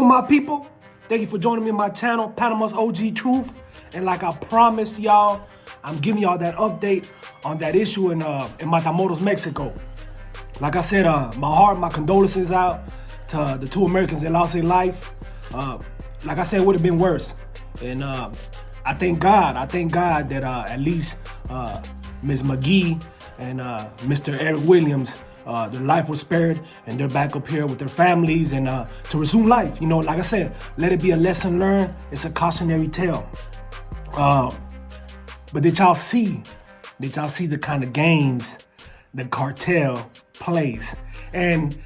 my people? Thank you for joining me on my channel, Matamoros OG Truth. And like I promised y'all, I'm giving y'all that update on that issue in Matamoros, Mexico. Like I said, my condolences out to the two Americans that lost their life. Like I said, it would have been worse. And I thank God that at least Ms. McGee and Mr. Eric Williams, their life was spared and they're back up here with their families and to resume life. You know, like I said, let it be a lesson learned. It's a cautionary tale. But did y'all see the kind of games the cartel plays? And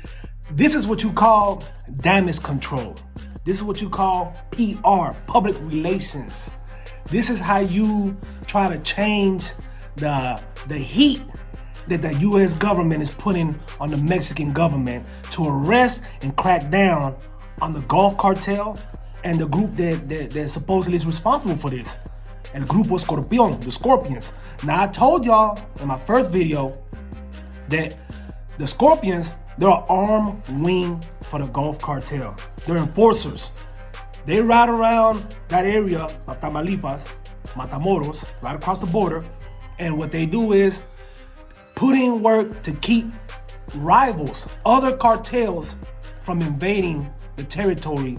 this is what you call damage control. This is what you call PR, public relations. This is how you try to change the heat that the U.S. government is putting on the Mexican government to arrest and crack down on the Gulf cartel and the group that supposedly is responsible for this. And the group was the Scorpions. Now, I told y'all in my first video that the Scorpions, they're an armed wing for the Gulf cartel. They're enforcers. They ride around that area of Tamaulipas, Matamoros, right across the border. And what they do is put in work to keep rivals, other cartels, from invading the territory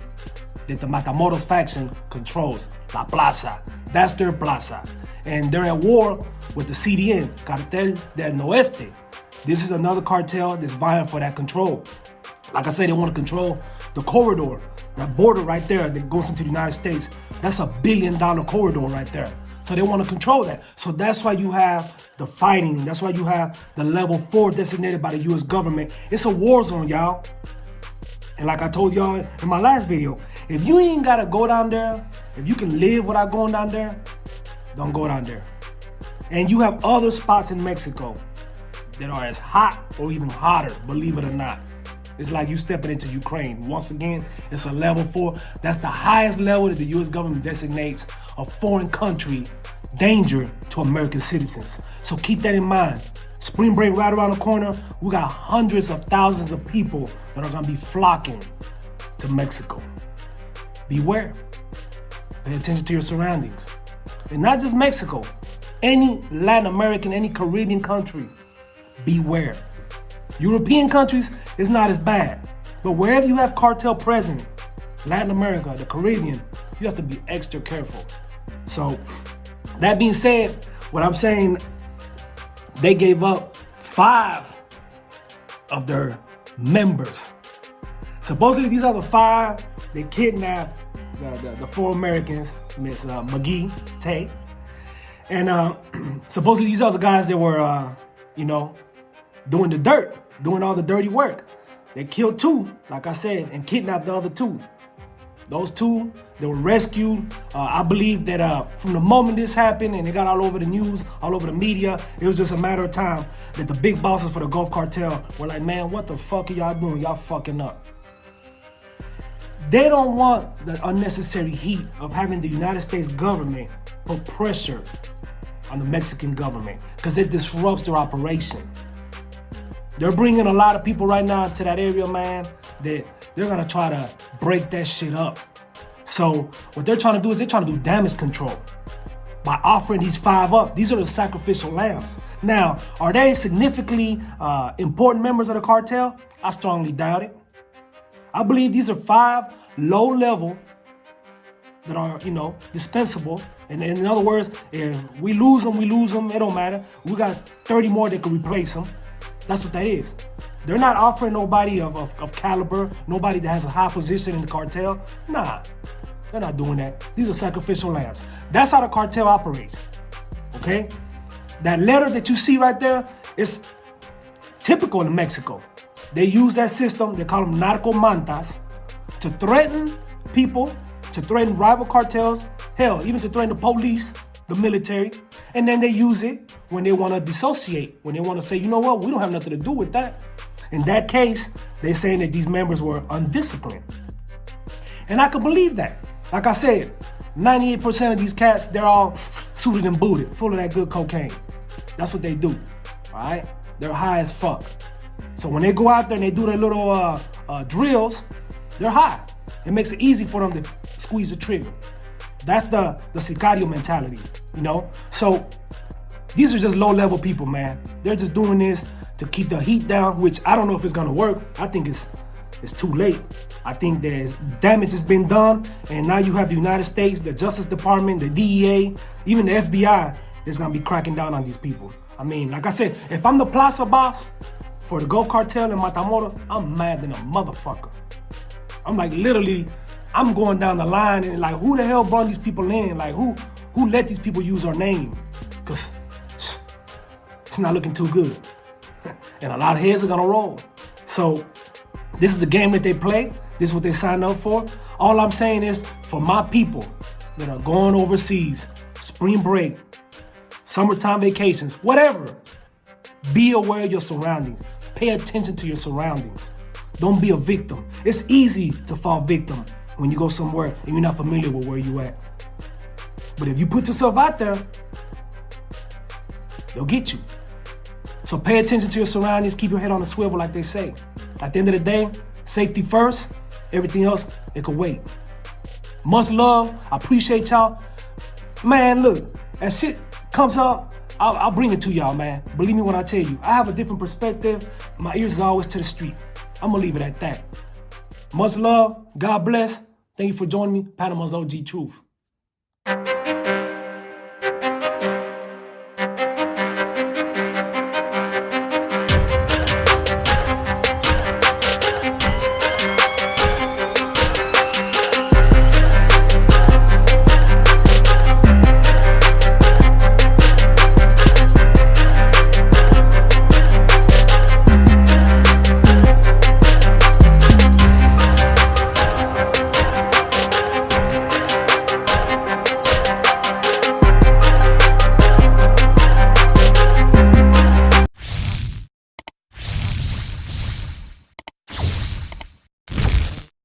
that the Matamoros faction controls, La Plaza. That's their plaza. And they're at war with the C.D.N, Cartel del Oeste. This is another cartel that's vying for that control. Like I said, they want to control the corridor, that border right there that goes into the United States. That's $1 billion corridor right there. So they want to control that. So that's why you have the fighting. That's why you have the level 4 designated by the U.S. government. It's a war zone, y'all. And like I told y'all in my last video, if you ain't got to go down there, if you can live without going down there, don't go down there. And you have other spots in Mexico that are as hot or even hotter, believe it or not. It's like you stepping into Ukraine. Once again, it's a level 4. That's the highest level that the U.S. government designates a foreign country danger to American citizens. So keep that in mind. Spring break right around the corner. We got hundreds of thousands of people that are gonna be flocking to Mexico. Beware. Pay attention to your surroundings. And not just Mexico, any Latin American, any Caribbean country, beware. European countries is not as bad, but wherever you have cartel present, Latin America, the Caribbean, you have to be extra careful. So that being said, what I'm saying, they gave up 5 of their members. Supposedly these are the 5 that kidnapped the 4 Americans, Miss McGee, Tay. And supposedly these are the guys that were, doing the dirt, doing all the dirty work. They killed 2, like I said, and kidnapped the other 2. Those 2, they were rescued. I believe that from the moment this happened and it got all over the news, all over the media, it was just a matter of time that the big bosses for the Gulf cartel were like, man, what the fuck are y'all doing? Y'all fucking up. They don't want the unnecessary heat of having the United States government put pressure on the Mexican government because it disrupts their operation. They're bringing a lot of people right now to that area, man, that they're gonna try to break that shit up. So what they're trying to do is they're trying to do damage control by offering these 5 up. These are the sacrificial lambs. Now, are they significantly important members of the cartel? I strongly doubt it. I believe these are 5 low level that are, dispensable. And in other words, if we lose them, it don't matter. We got 30 more that could replace them. That's what that is. They're not offering nobody of caliber, nobody that has a high position in the cartel. Nah, they're not doing that. These are sacrificial lambs. That's how the cartel operates, okay? That letter that you see right there is typical in Mexico. They use that system, they call them narco mantas, to threaten people, to threaten rival cartels, hell, even to threaten the police, the military, and then they use it when they want to dissociate, when they want to say, you know what, we don't have nothing to do with that. In that case, they're saying that these members were undisciplined. And I can believe that. Like I said, 98% of these cats, they're all suited and booted, full of that good cocaine. That's what they do, all right? They're high as fuck. So when they go out there and they do their little drills, they're high. It makes it easy for them to squeeze the trigger. That's the sicario mentality, you know? So these are just low-level people, man. They're just doing this to keep the heat down, which I don't know if it's gonna work. I think it's too late. I think there's damage has been done, and now you have the United States, the Justice Department, the DEA, even the FBI that's gonna be cracking down on these people. I mean, like I said, if I'm the Plaza boss for the Go Cartel and Matamoros, I'm mad than a motherfucker. I'm like literally, I'm going down the line and like, who the hell brought these people in? Like, who let these people use our name? Because it's not looking too good. And a lot of heads are gonna roll. So this is the game that they play. This is what they signed up for. All I'm saying is, for my people that are going overseas, spring break, summertime vacations, whatever, be aware of your surroundings. Pay attention to your surroundings. Don't be a victim. It's easy to fall victim when you go somewhere and you're not familiar with where you at. But if you put yourself out there, they'll get you. So pay attention to your surroundings. Keep your head on the swivel, like they say. At the end of the day, safety first. Everything else, it can wait. Much love. I appreciate y'all. Man, look, as shit comes up, I'll bring it to y'all, man. Believe me when I tell you. I have a different perspective. My ears is always to the street. I'm gonna leave it at that. Much love. God bless. Thank you for joining me. Panama's OG Truth.